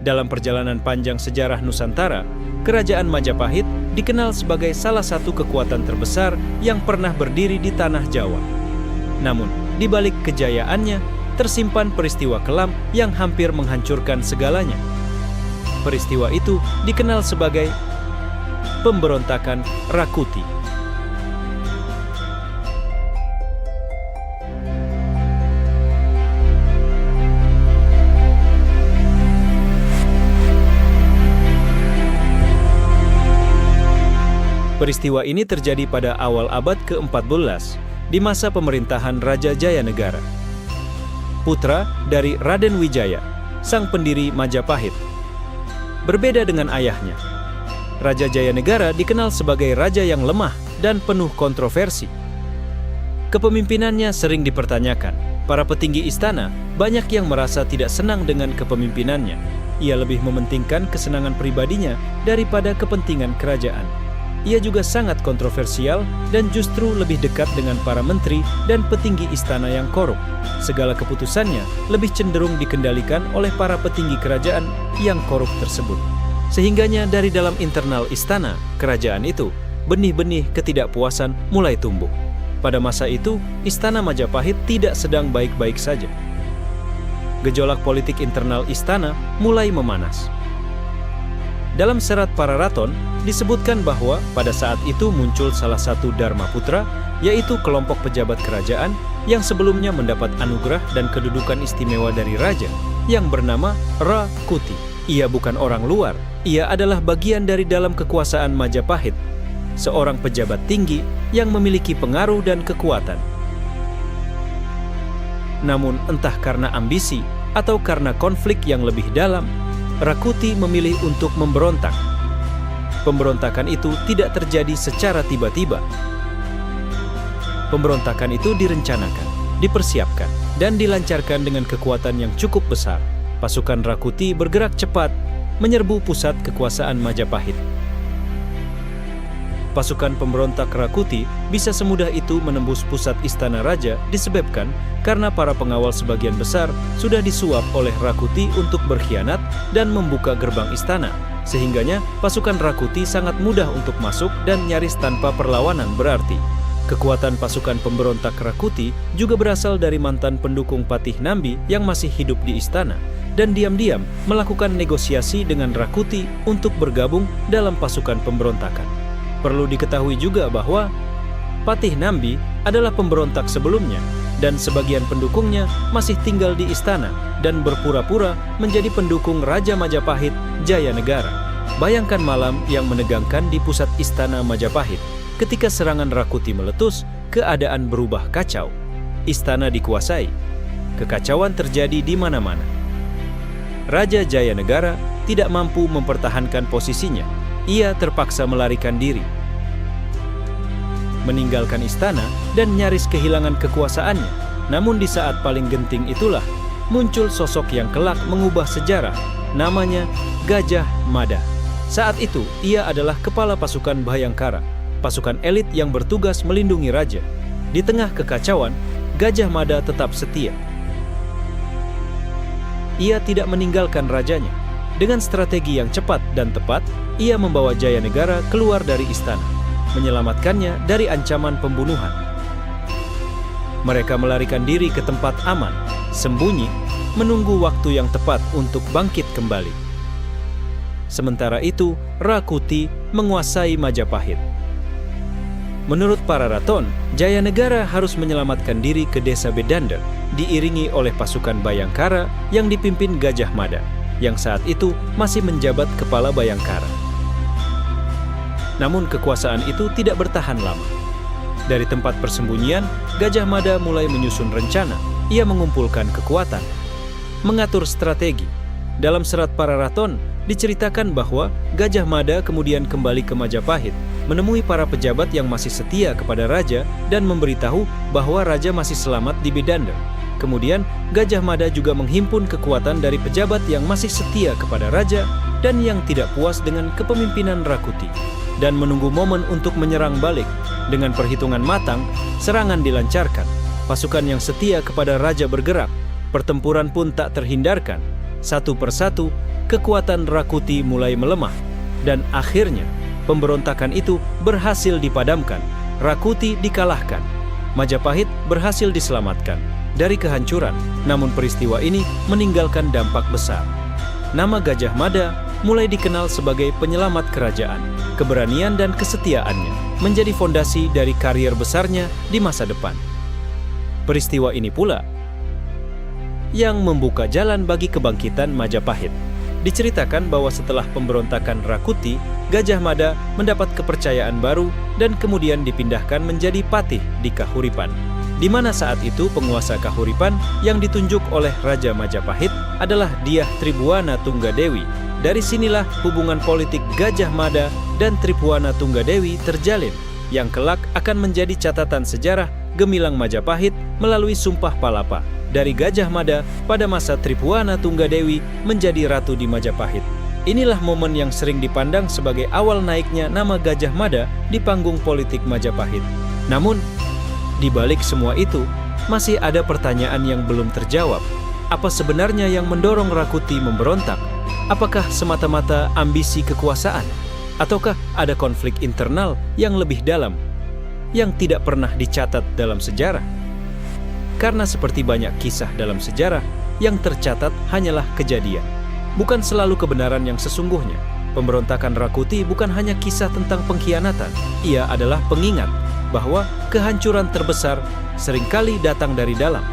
Dalam perjalanan panjang sejarah Nusantara, Kerajaan Majapahit dikenal sebagai salah satu kekuatan terbesar yang pernah berdiri di tanah Jawa. Namun, di balik kejayaannya, tersimpan peristiwa kelam yang hampir menghancurkan segalanya. Peristiwa itu dikenal sebagai pemberontakan Rakuti. Peristiwa ini terjadi pada awal abad ke-14 di masa pemerintahan Raja Jayanegara, putra dari Raden Wijaya, sang pendiri Majapahit. Berbeda dengan ayahnya, Raja Jayanegara dikenal sebagai raja yang lemah dan penuh kontroversi. Kepemimpinannya sering dipertanyakan. Para petinggi istana banyak yang merasa tidak senang dengan kepemimpinannya. Ia lebih mementingkan kesenangan pribadinya daripada kepentingan kerajaan. Ia juga sangat kontroversial dan justru lebih dekat dengan para menteri dan petinggi istana yang korup. Segala keputusannya lebih cenderung dikendalikan oleh para petinggi kerajaan yang korup tersebut. Sehingganya dari dalam internal istana kerajaan itu, benih-benih ketidakpuasan mulai tumbuh. Pada masa itu, istana Majapahit tidak sedang baik-baik saja. Gejolak politik internal istana mulai memanas. Dalam serat para raton, disebutkan bahwa pada saat itu muncul salah satu Dharma Putra, yaitu kelompok pejabat kerajaan yang sebelumnya mendapat anugerah dan kedudukan istimewa dari raja, yang bernama Rakuti. Ia bukan orang luar, ia adalah bagian dari dalam kekuasaan Majapahit, seorang pejabat tinggi yang memiliki pengaruh dan kekuatan. Namun entah karena ambisi atau karena konflik yang lebih dalam, Rakuti memilih untuk memberontak. Pemberontakan itu tidak terjadi secara tiba-tiba. Pemberontakan itu direncanakan, dipersiapkan, dan dilancarkan dengan kekuatan yang cukup besar. Pasukan Rakuti bergerak cepat menyerbu pusat kekuasaan Majapahit. Pasukan pemberontak Rakuti bisa semudah itu menembus pusat istana raja disebabkan karena para pengawal sebagian besar sudah disuap oleh Rakuti untuk berkhianat dan membuka gerbang istana. Sehingganya pasukan Rakuti sangat mudah untuk masuk dan nyaris tanpa perlawanan berarti. Kekuatan pasukan pemberontak Rakuti juga berasal dari mantan pendukung Patih Nambi yang masih hidup di istana dan diam-diam melakukan negosiasi dengan Rakuti untuk bergabung dalam pasukan pemberontakan. Perlu diketahui juga bahwa Patih Nambi adalah pemberontak sebelumnya dan sebagian pendukungnya masih tinggal di istana dan berpura-pura menjadi pendukung Raja Majapahit Jayanegara. Bayangkan malam yang menegangkan di pusat istana Majapahit. Ketika serangan Rakuti meletus, keadaan berubah kacau. Istana dikuasai. Kekacauan terjadi di mana-mana. Raja Jayanegara tidak mampu mempertahankan posisinya. Ia terpaksa melarikan diri, meninggalkan istana dan nyaris kehilangan kekuasaannya. Namun di saat paling genting itulah muncul sosok yang kelak mengubah sejarah, namanya Gajah Mada. Saat itu ia adalah kepala pasukan Bhayangkara, pasukan elit yang bertugas melindungi raja. Di tengah kekacauan, Gajah Mada tetap setia. Ia tidak meninggalkan rajanya. Dengan strategi yang cepat dan tepat, ia membawa Jayanegara keluar dari istana, menyelamatkannya dari ancaman pembunuhan. Mereka melarikan diri ke tempat aman, sembunyi, menunggu waktu yang tepat untuk bangkit kembali. Sementara itu, Rakuti menguasai Majapahit. Menurut para raton, Jayanegara harus menyelamatkan diri ke desa Bedander, diiringi oleh pasukan Bhayangkara yang dipimpin Gajah Mada, yang saat itu masih menjabat kepala Bhayangkara. Namun kekuasaan itu tidak bertahan lama. Dari tempat persembunyian, Gajah Mada mulai menyusun rencana. Ia mengumpulkan kekuatan, mengatur strategi. Dalam serat para raton, diceritakan bahwa Gajah Mada kemudian kembali ke Majapahit, menemui para pejabat yang masih setia kepada raja dan memberitahu bahwa raja masih selamat di Bedander. Kemudian, Gajah Mada juga menghimpun kekuatan dari pejabat yang masih setia kepada raja dan yang tidak puas dengan kepemimpinan Rakuti, dan menunggu momen untuk menyerang balik. Dengan perhitungan matang, serangan dilancarkan. Pasukan yang setia kepada raja bergerak. Pertempuran pun tak terhindarkan. satu persatu, kekuatan Rakuti mulai melemah, dan akhirnya pemberontakan itu berhasil dipadamkan. Rakuti dikalahkan. Majapahit berhasil diselamatkan dari kehancuran, namun peristiwa ini meninggalkan dampak besar. Nama Gajah Mada mulai dikenal sebagai penyelamat kerajaan. Keberanian dan kesetiaannya menjadi fondasi dari karier besarnya di masa depan. Peristiwa ini pula yang membuka jalan bagi kebangkitan Majapahit. Diceritakan bahwa setelah pemberontakan Rakuti, Gajah Mada mendapat kepercayaan baru dan kemudian dipindahkan menjadi patih di Kahuripan, di mana saat itu penguasa Kahuripan yang ditunjuk oleh Raja Majapahit adalah Dyah Tribuana Tunggadewi. Dari sinilah hubungan politik Gajah Mada dan Tribuana Tunggadewi terjalin, yang kelak akan menjadi catatan sejarah gemilang Majapahit melalui Sumpah Palapa dari Gajah Mada pada masa Tribuana Tunggadewi menjadi ratu di Majapahit. Inilah momen yang sering dipandang sebagai awal naiknya nama Gajah Mada di panggung politik Majapahit. Namun, di balik semua itu, masih ada pertanyaan yang belum terjawab. Apa sebenarnya yang mendorong Rakuti memberontak? Apakah semata-mata ambisi kekuasaan? Ataukah ada konflik internal yang lebih dalam, yang tidak pernah dicatat dalam sejarah? Karena seperti banyak kisah dalam sejarah, yang tercatat hanyalah kejadian, bukan selalu kebenaran yang sesungguhnya. Pemberontakan Rakuti bukan hanya kisah tentang pengkhianatan, ia adalah pengingat bahwa kehancuran terbesar seringkali datang dari dalam,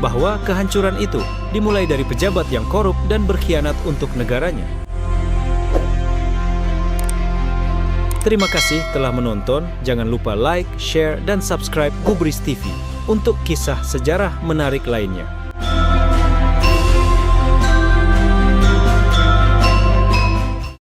bahwa kehancuran itu dimulai dari pejabat yang korup dan berkhianat untuk negaranya. Terima kasih telah menonton, jangan lupa like, share, dan subscribe Gubris TV untuk kisah sejarah menarik lainnya.